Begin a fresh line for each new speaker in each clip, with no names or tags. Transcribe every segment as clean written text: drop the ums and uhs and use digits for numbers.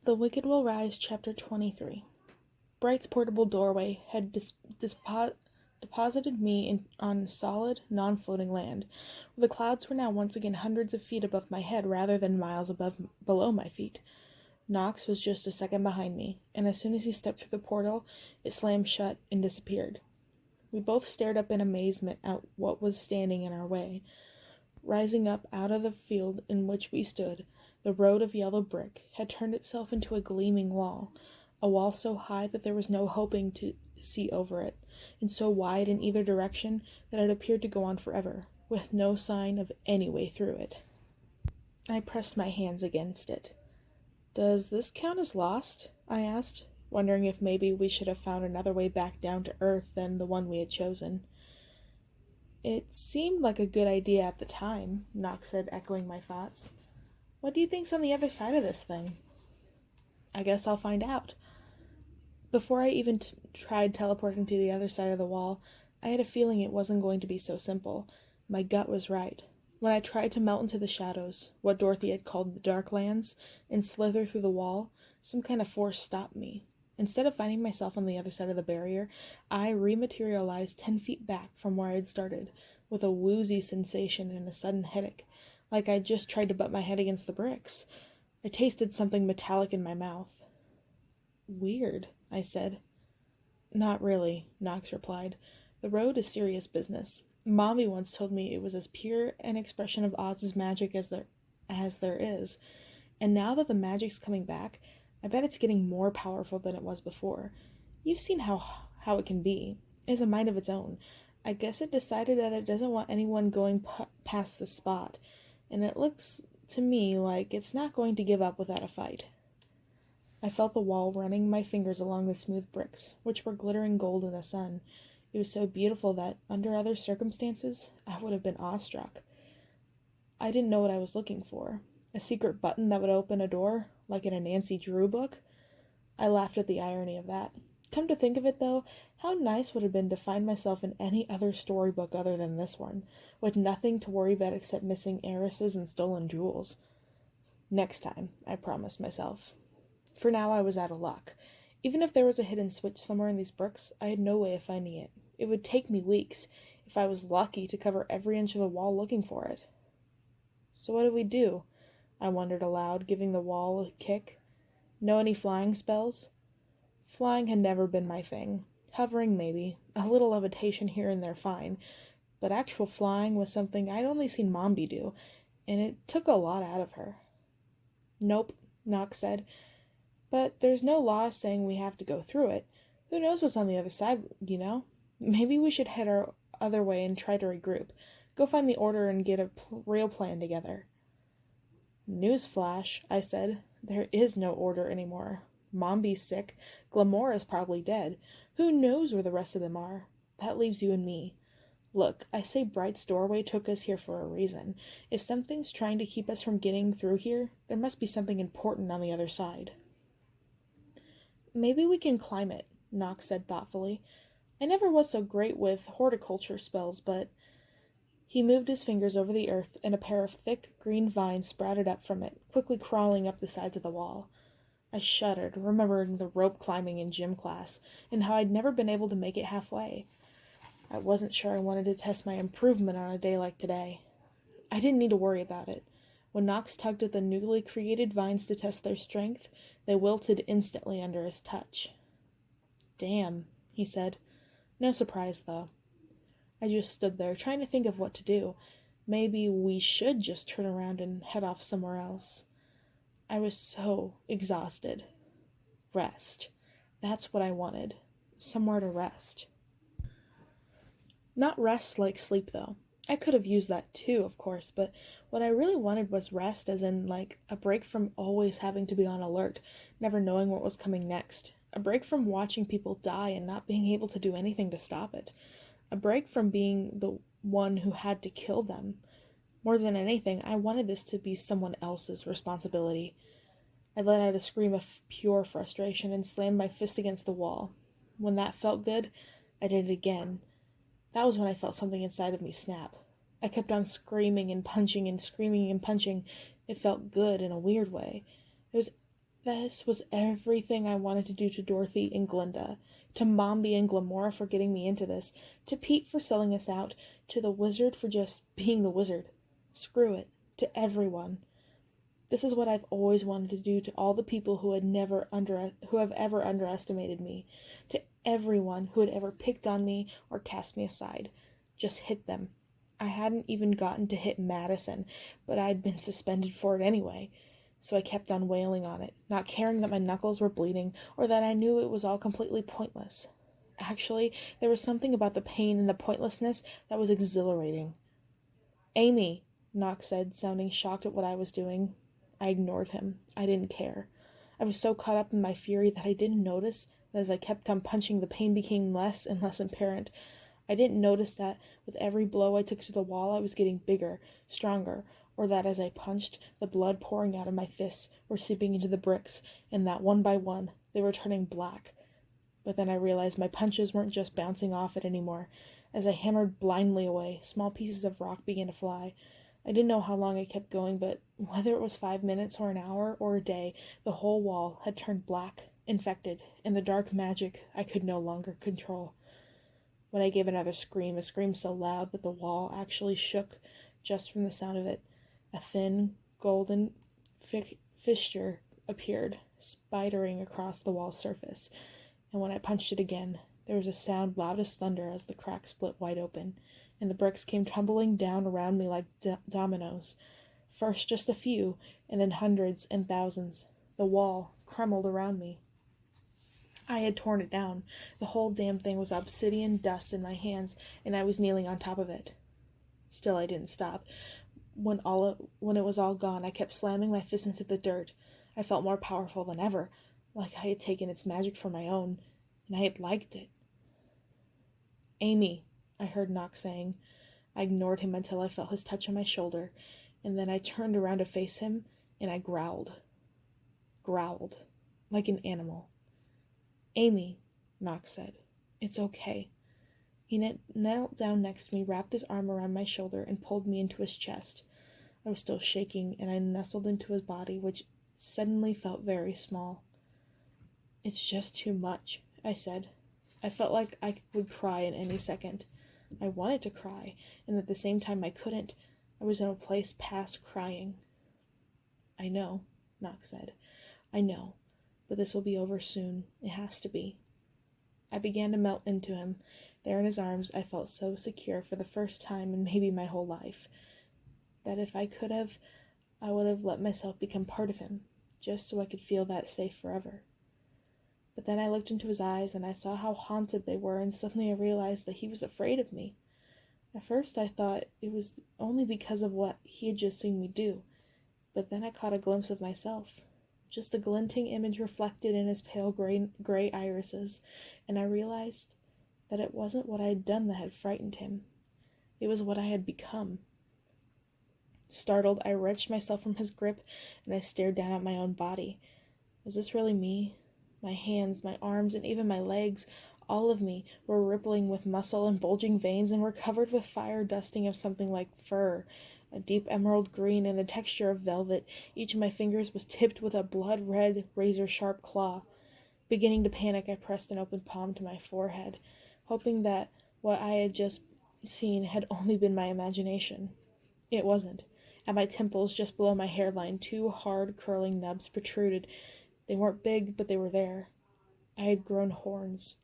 The Wicked Will Rise, Chapter 23. Bright's portable doorway had deposited me on solid, non-floating land, where the clouds were now once again hundreds of feet above my head rather than miles below my feet. Knox was just a second behind me, and as soon as he stepped through the portal, it slammed shut and disappeared. We both stared up in amazement at what was standing in our way. Rising up out of the field in which we stood, the road of yellow brick had turned itself into a gleaming wall, a wall so high that there was no hoping to see over it, and so wide in either direction that it appeared to go on forever, with no sign of any way through it. I pressed my hands against it. "Does this count as lost?" I asked, wondering if maybe we should have found another way back down to earth than the one we had chosen. "It seemed like a good idea at the time," Knox said, echoing my thoughts. "What do you think's on the other side of this thing?" "I guess I'll find out." Before I even tried teleporting to the other side of the wall, I had a feeling it wasn't going to be so simple. My gut was right. When I tried to melt into the shadows, what Dorothy had called the Darklands, and slither through the wall, some kind of force stopped me. Instead of finding myself on the other side of the barrier, I rematerialized 10 feet back from where I had started, with a woozy sensation and a sudden headache, like I'd just tried to butt my head against the bricks. I tasted something metallic in my mouth. "Weird," I said. "Not really," Knox replied. "The road is serious business. Mommy once told me it was as pure an expression of Oz's magic as there is, and now that the magic's coming back, I bet it's getting more powerful than it was before. You've seen how it can be. It has a mind of its own. I guess it decided that it doesn't want anyone going past the spot, and it looks to me like it's not going to give up without a fight." I felt the wall running my fingers along the smooth bricks, which were glittering gold in the sun. It was so beautiful that, under other circumstances, I would have been awestruck. I didn't know what I was looking for. A secret button that would open a door, like in a Nancy Drew book? I laughed at the irony of that. Come to think of it, though, how nice would it have been to find myself in any other storybook other than this one, with nothing to worry about except missing heiresses and stolen jewels. Next time, I promised myself. For now I was out of luck. Even if there was a hidden switch somewhere in these bricks, I had no way of finding it. It would take me weeks, if I was lucky, to cover every inch of the wall looking for it. "So what do we do?" I wondered aloud, giving the wall a kick. "Know any flying spells?" Flying had never been my thing. Hovering, maybe. A little levitation here and there, fine. But actual flying was something I'd only seen Mombi do, and it took a lot out of her. "Nope," Knox said. "But there's no law saying we have to go through it. Who knows what's on the other side, you know? Maybe we should head our other way and try to regroup. Go find the Order and get a real plan together." "Newsflash," I said. "There is no Order anymore. Mombi's sick. Glamora's probably dead. Who knows where the rest of them are? That leaves you and me. Look, I say Bright's doorway took us here for a reason. If something's trying to keep us from getting through here, there must be something important on the other side." "Maybe we can climb it," Knox said thoughtfully. "I never was so great with horticulture spells, but—" He moved his fingers over the earth, and a pair of thick, green vines sprouted up from it, quickly crawling up the sides of the wall. I shuddered, remembering the rope climbing in gym class, and how I'd never been able to make it halfway. I wasn't sure I wanted to test my improvement on a day like today. I didn't need to worry about it. When Knox tugged at the newly created vines to test their strength, they wilted instantly under his touch. "Damn," he said. No surprise, though. I just stood there, trying to think of what to do. Maybe we should just turn around and head off somewhere else. I was so exhausted. Rest. That's what I wanted. Somewhere to rest. Not rest like sleep, though. I could have used that too, of course, but what I really wanted was rest, as in, like, a break from always having to be on alert, never knowing what was coming next. A break from watching people die and not being able to do anything to stop it. A break from being the one who had to kill them. More than anything, I wanted this to be someone else's responsibility. I let out a scream of pure frustration and slammed my fist against the wall. When that felt good, I did it again. That was when I felt something inside of me snap. I kept on screaming and punching and screaming and punching. It felt good in a weird way. It was This was everything I wanted to do to Dorothy and Glinda, to Mombi and Glamora for getting me into this, to Pete for selling us out, to the Wizard for just being the Wizard. Screw it. To everyone. This is what I've always wanted to do to all the people who have ever underestimated me, to everyone who had ever picked on me or cast me aside. Just hit them. I hadn't even gotten to hit Madison, but I'd been suspended for it anyway. So I kept on wailing on it, not caring that my knuckles were bleeding or that I knew it was all completely pointless. Actually, there was something about the pain and the pointlessness that was exhilarating. "Amy," Knox said, sounding shocked at what I was doing. I ignored him. I didn't care. I was so caught up in my fury that I didn't notice that as I kept on punching, the pain became less and less apparent. I didn't notice that with every blow I took to the wall I was getting bigger, stronger, or that as I punched, the blood pouring out of my fists were seeping into the bricks, and that one by one they were turning black. But then I realized my punches weren't just bouncing off it anymore. As I hammered blindly away, small pieces of rock began to fly. I didn't know how long I kept going, but whether it was 5 minutes or an hour or a day, the whole wall had turned black, infected, and the dark magic I could no longer control. When I gave another scream, a scream so loud that the wall actually shook just from the sound of it, a thin, golden fissure appeared, spidering across the wall's surface, and when I punched it again, there was a sound loud as thunder as the crack split wide open, and the bricks came tumbling down around me like dominoes. First just a few, and then hundreds and thousands. The wall crumbled around me. I had torn it down. The whole damn thing was obsidian dust in my hands, and I was kneeling on top of it. Still, I didn't stop. When it was all gone, I kept slamming my fist into the dirt. I felt more powerful than ever, like I had taken its magic for my own, and I had liked it. "Amy," I heard Knox saying. I ignored him until I felt his touch on my shoulder, and then I turned around to face him, and I growled. Growled. Like an animal. "Amy," Knox said. "It's okay." He knelt down next to me, wrapped his arm around my shoulder, and pulled me into his chest. I was still shaking, and I nestled into his body, which suddenly felt very small. "It's just too much," I said. I felt like I would cry in any second. I wanted to cry, and at the same time I couldn't. I was in a place past crying. "I know," Knox said. "I know, but this will be over soon. It has to be." I began to melt into him. There in his arms, I felt so secure for the first time in maybe my whole life, that if I could have, I would have let myself become part of him, just so I could feel that safe forever. But then I looked into his eyes, and I saw how haunted they were, and suddenly I realized that he was afraid of me. At first I thought it was only because of what he had just seen me do, but then I caught a glimpse of myself, just a glinting image reflected in his pale gray irises, and I realized that it wasn't what I had done that had frightened him. It was what I had become. Startled, I wrenched myself from his grip, and I stared down at my own body. Was this really me? My hands, my arms, and even my legs, all of me, were rippling with muscle and bulging veins and were covered with fire dusting of something like fur, a deep emerald green and the texture of velvet. Each of my fingers was tipped with a blood-red, razor-sharp claw. Beginning to panic, I pressed an open palm to my forehead, hoping that what I had just seen had only been my imagination. It wasn't. At my temples, just below my hairline, two hard, curling nubs protruded. They weren't big, but they were there. I had grown horns.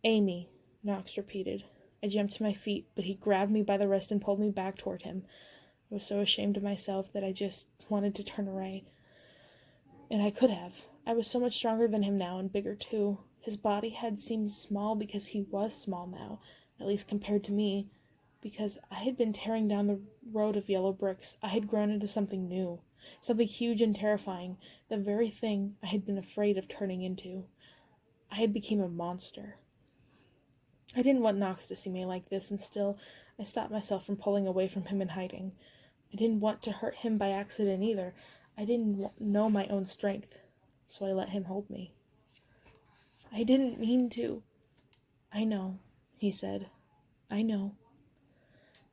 "Amy," Knox repeated. I jumped to my feet, but he grabbed me by the wrist and pulled me back toward him. I was so ashamed of myself that I just wanted to turn away. And I could have. I was so much stronger than him now, and bigger too. His body had seemed small because he was small now, at least compared to me. Because I had been tearing down the road of yellow bricks, I had grown into something new. Something huge and terrifying, the very thing I had been afraid of turning into. I had become a monster. I didn't want Knox to see me like this, and still I stopped myself from pulling away from him and hiding. I didn't want to hurt him by accident either. I didn't know my own strength, so I let him hold me. "I didn't mean to." "I know," he said. "I know."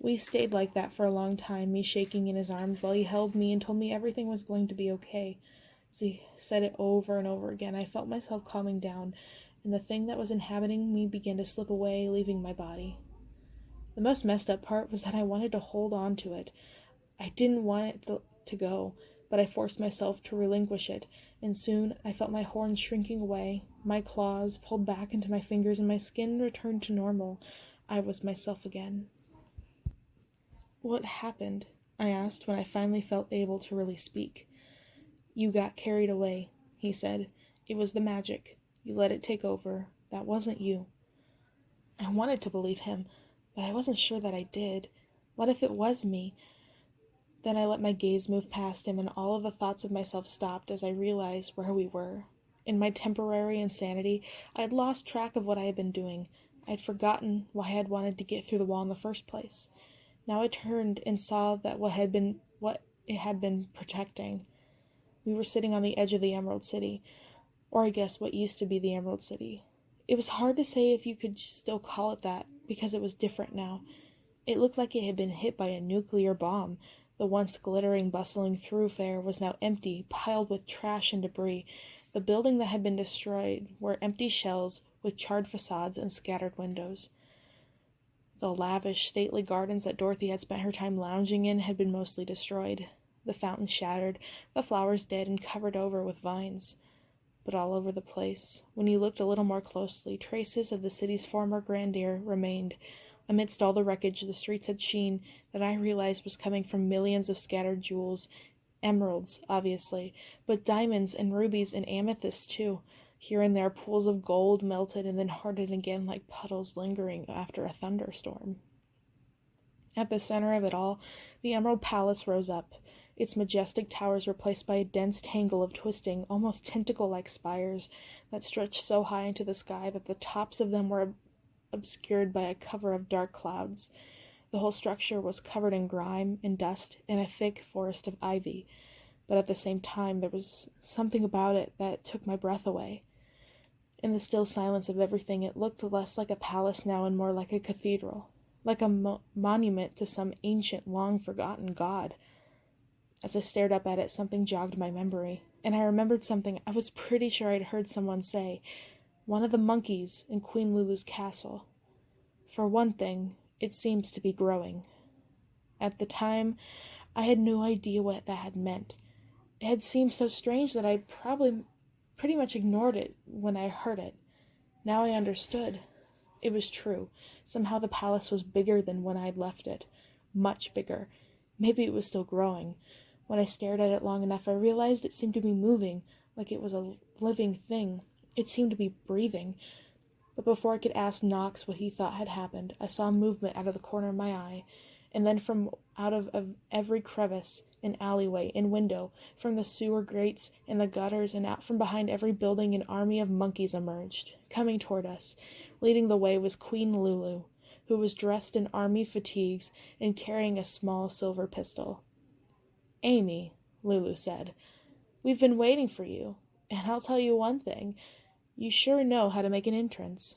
We stayed like that for a long time, me shaking in his arms while he held me and told me everything was going to be okay. As he said it over and over again, I felt myself calming down, and the thing that was inhabiting me began to slip away, leaving my body. The most messed up part was that I wanted to hold on to it. I didn't want it to go, but I forced myself to relinquish it, and soon I felt my horns shrinking away, my claws pulled back into my fingers, and my skin returned to normal. I was myself again. "What happened?" I asked when I finally felt able to really speak. "You got carried away," he said. "It was the magic. You let it take over. That wasn't you." I wanted to believe him, but I wasn't sure that I did. What if it was me? Then I let my gaze move past him, and all of the thoughts of myself stopped as I realized where we were. In my temporary insanity, I had lost track of what I had been doing. I had forgotten why I had wanted to get through the wall in the first place. Now I turned and saw that what it had been protecting. We were sitting on the edge of the Emerald City, or I guess what used to be the Emerald City. It was hard to say if you could still call it that, because it was different now. It looked like it had been hit by a nuclear bomb. The once glittering, bustling thoroughfare was now empty, piled with trash and debris. The building that had been destroyed were empty shells with charred facades and scattered windows. The lavish, stately gardens that Dorothy had spent her time lounging in had been mostly destroyed. The fountain shattered, the flowers dead and covered over with vines. But all over the place, when you looked a little more closely, traces of the city's former grandeur remained. Amidst all the wreckage, the streets had sheen that I realized was coming from millions of scattered jewels. Emeralds, obviously, but diamonds and rubies and amethysts, too. Here and there pools of gold melted and then hardened again like puddles lingering after a thunderstorm. At the center of it all, the Emerald Palace rose up, its majestic towers replaced by a dense tangle of twisting, almost tentacle-like spires that stretched so high into the sky that the tops of them were obscured by a cover of dark clouds. The whole structure was covered in grime and dust and a thick forest of ivy, but at the same time there was something about it that took my breath away. In the still silence of everything, it looked less like a palace now and more like a cathedral, like a monument to some ancient, long-forgotten god. As I stared up at it, something jogged my memory, and I remembered something I was pretty sure I'd heard someone say. One of the monkeys in Queen Lulu's castle. For one thing, it seems to be growing. At the time, I had no idea what that had meant. It had seemed so strange that I'd probably pretty much ignored it when I heard it. Now I understood. It was true. Somehow the palace was bigger than when I'd left it. Much bigger. Maybe it was still growing. When I stared at it long enough, I realized it seemed to be moving, like it was a living thing. It seemed to be breathing. But before I could ask Knox what he thought had happened, I saw movement out of the corner of my eye, and then from out of every crevice and alleyway and window, from the sewer grates and the gutters, and out from behind every building, an army of monkeys emerged, coming toward us. Leading the way was Queen Lulu, who was dressed in army fatigues and carrying a small silver pistol. "Amy," Lulu said, "we've been waiting for you, and I'll tell you one thing. You sure know how to make an entrance."